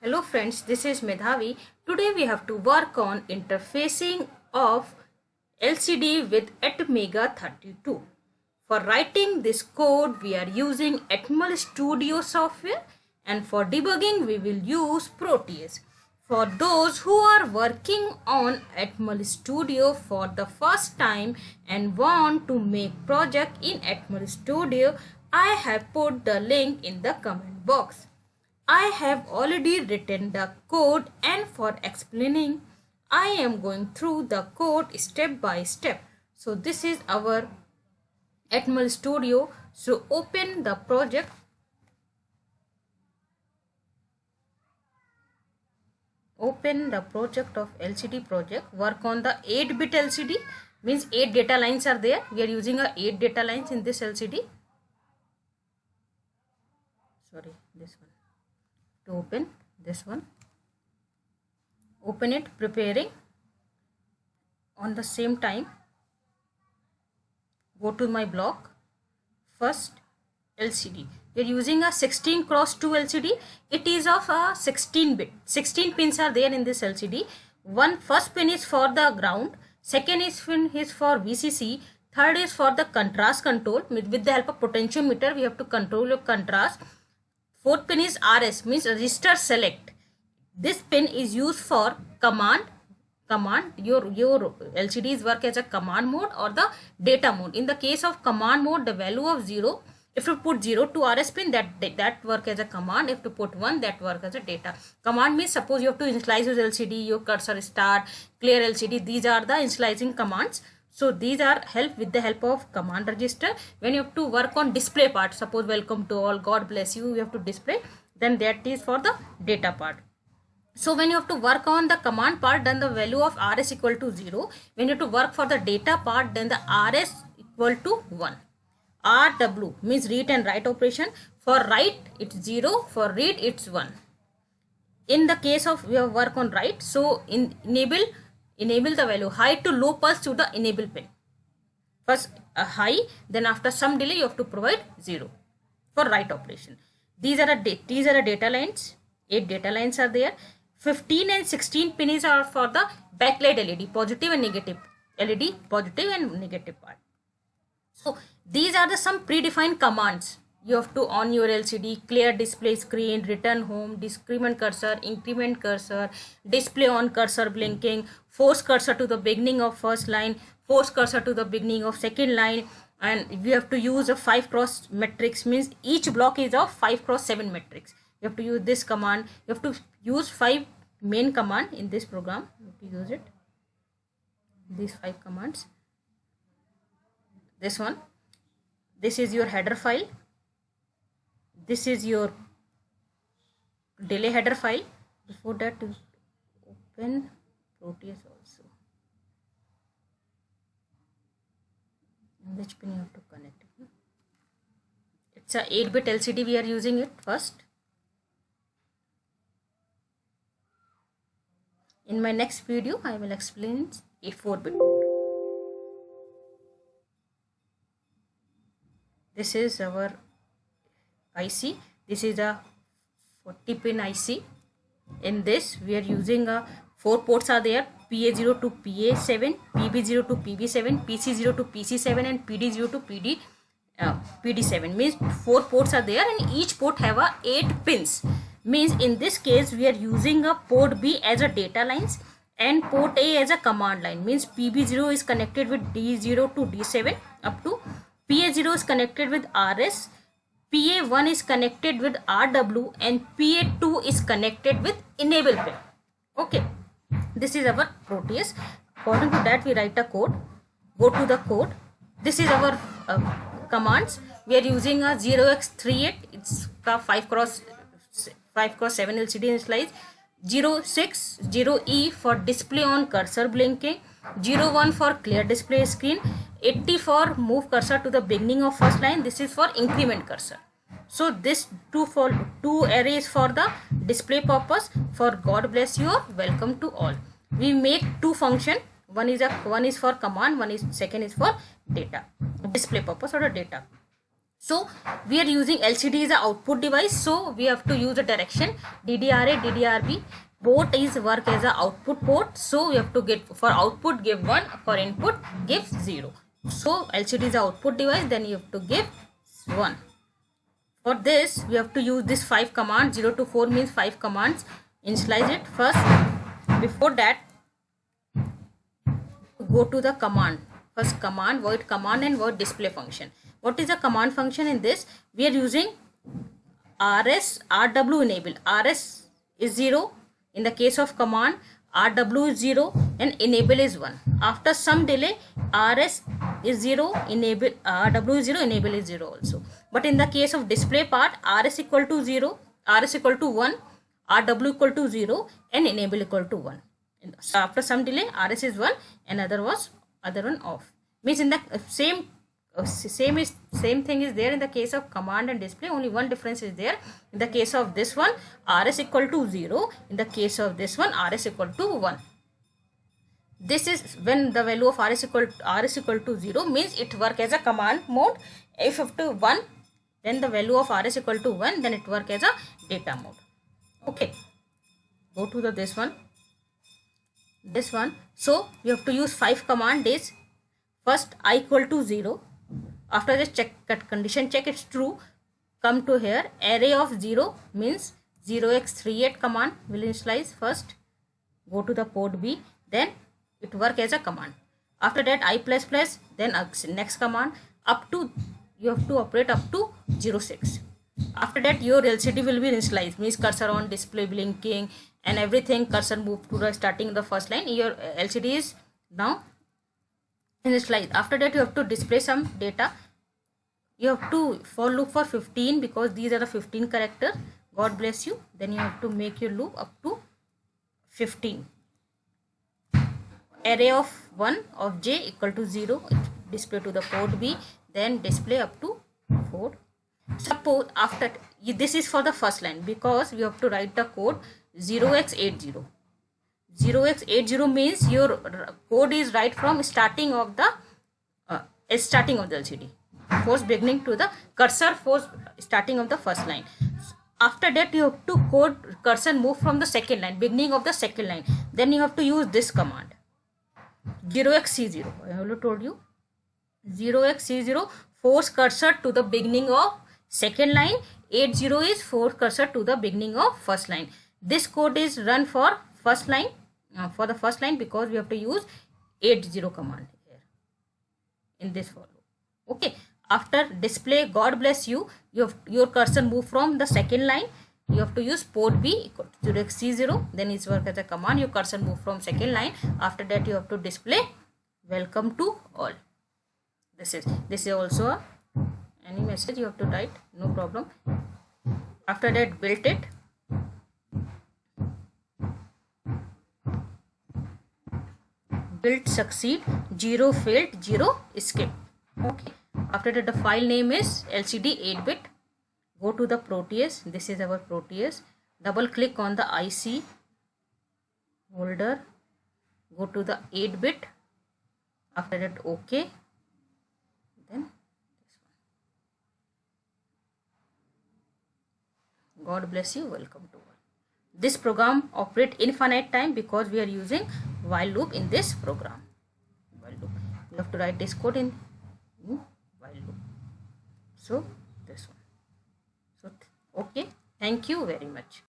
Hello friends, this is Medhavi. Today we have to work on interfacing of LCD with Atmega 32. For writing this code we are using Atmel Studio software, and for debugging we will use Proteus. For those who are working on Atmel Studio for the first time and want to make project in Atmel Studio, I have put the link in the comment box. I have already written the code, and for explaining I am going through the code step by step. So this is our Atmel Studio. So open the project. Open the project of LCD project. Work on the 8-bit LCD, means 8 data lines are there. We are using a 8 data lines in this LCD. Sorry, this one. To open this one, open it, preparing. On the same time, go to my block. First LCD, we are using a 16 cross 2 LCD. It is of a 16-bit. 16 pins are there in this LCD. First pin is for the ground, second pin is for VCC, third is for the contrast control. With the help of potentiometer we have to control your contrast. Fourth pin is RS, means register select. This pin is used for command. Your LCDs work as a command mode or the data mode. In the case of command mode, the value of 0, if you put 0 to RS pin, that work as a command. If you put 1, that work as a data. Command means suppose you have to initialize your LCD, your cursor start, clear LCD. These are the initializing commands. So these are with the help of command register. When you have to work on display part, suppose welcome to all, God bless you, you have to display, then that is for the data part. So when you have to work on the command part, then the value of RS equal to 0. When you have to work for the data part, then the RS equal to 1. RW means read and write operation. For write it's 0, for read it's 1. In the case of we have work on write, so enable the value high to low pulse to the enable pin. First a high, then after some delay you have to provide 0 for write operation. These are data lines. 8 data lines are there. 15 and 16 pins are for the backlight LED, positive and negative LED, positive and negative part. So these are some predefined commands. You have to on your LCD, clear display screen, return home, decrement cursor, increment cursor, display on cursor blinking, force cursor to the beginning of first line, force cursor to the beginning of second line, and we have to use a 5 cross matrix, means each block is of 5 cross 7 matrix. You have to use this command. You have to use 5 main command in this program. You have to use it. These 5 commands. This one. This is your header file. This is your delay header file. Before that, you open Proteus also. In which pin you have to connect it? It's a 8-bit LCD. We are using it first. In my next video, I will explain a 4-bit code. This is our IC. This is a 40-pin IC. In this, we are using 4 ports are there: PA0 to PA7, PB0 to PB7, PC0 to PC7, and PD0 to PD7. Means 4 ports are there, and each port have 8 pins. Means in this case, we are using a port B as a data lines and port A as a command line. Means PB0 is connected with D0 to D7 up to PA0 is connected with RS. PA1 is connected with RW, and PA2 is connected with enable pin. Okay, this is our Proteus. According to that, we write a code. Go to the code. This is our commands. We are using a 0x38. It's a 5 cross 7 LCD initialize. 060E for display on cursor blinking. 01 for clear display screen. 80 for move cursor to the beginning of first line. This is for increment cursor. So this two arrays for the display purpose. For God bless you or welcome to all. We make 2 function. One is for command. Second is for data display purpose or the data. So we are using LCD as a output device, so we have to use a direction DDRA, DDRB. Port is work as a output port, so we have to get for output give 1, for input give 0. So LCD is a output device, then you have to give 1. For this we have to use this 5 commands. 0 to 4 means 5 commands. Initialize it first. Before that, go to the command. First command, void command and void display function. What is the command function in this? We are using RW enable. RS is 0 in the case of command, RW is 0 and enable is 1. After some delay, RS is 0, enable RW is 0, enable is 0 also. But in the case of display part, RS equal to 0, RS equal to 1, RW equal to 0 and enable equal to 1. So after some delay, RS is 1 and other one off. Means in the same thing is there in the case of command and display, only one difference is there. In the case of this one, RS equal to 0. In the case of this one, RS equal to 1. This is when the value of RS equal to 0 means it work as a command mode. If up to 1, then the value of RS equal to 1, then it work as a data mode. Okay, go to this one. So you have to use 5 command days. First I equal to 0. After this condition check it's true. Come to here, array of 0 means 0x38 command will initialize first. Go to the port B, then it work as a command. After that I++, then next command up to, you have to operate up to 06. After that your LCD will be initialized, means cursor on, display blinking and everything, cursor move to the starting the first line. Your LCD is now initialized. After that you have to display some data. You have to loop for 15 because these are the 15 character. God bless you. Then you have to make your loop up to 15. Array of 1 of j equal to 0, display to the port B, then display up to 4. Suppose after this is for the first line because we have to write the code 0x80. 0x80 means your code is right from starting of the LCD. Force beginning to the cursor force starting of the first line. After that you have to code cursor move from the second line, beginning of the second line. Then you have to use this command 0xC0. I already told you 0xC0 force cursor to the beginning of second line. 80 is force cursor to the beginning of first line. This code is run for first line, for the first line because we have to use 80 command here in this for loop. Okay, after display God bless you, your cursor move from the second line. You have to use port B equal to 0xC0, then it's work as a command. Your cursor move from second line. After that you have to display welcome to all. This is also any message you have to write, no problem. After that built it. Build succeed, 0 failed, 0 escape. Okay. After that the file name is LCD 8-bit. Go to the Proteus. This is our Proteus. Double click on the IC holder. Go to the 8-bit. After that OK. Then this one. God bless you. Welcome to all. This program operate infinite time because we are using while loop in this program. While loop. We have to write this code in while loop. So this one. So okay. Thank you very much.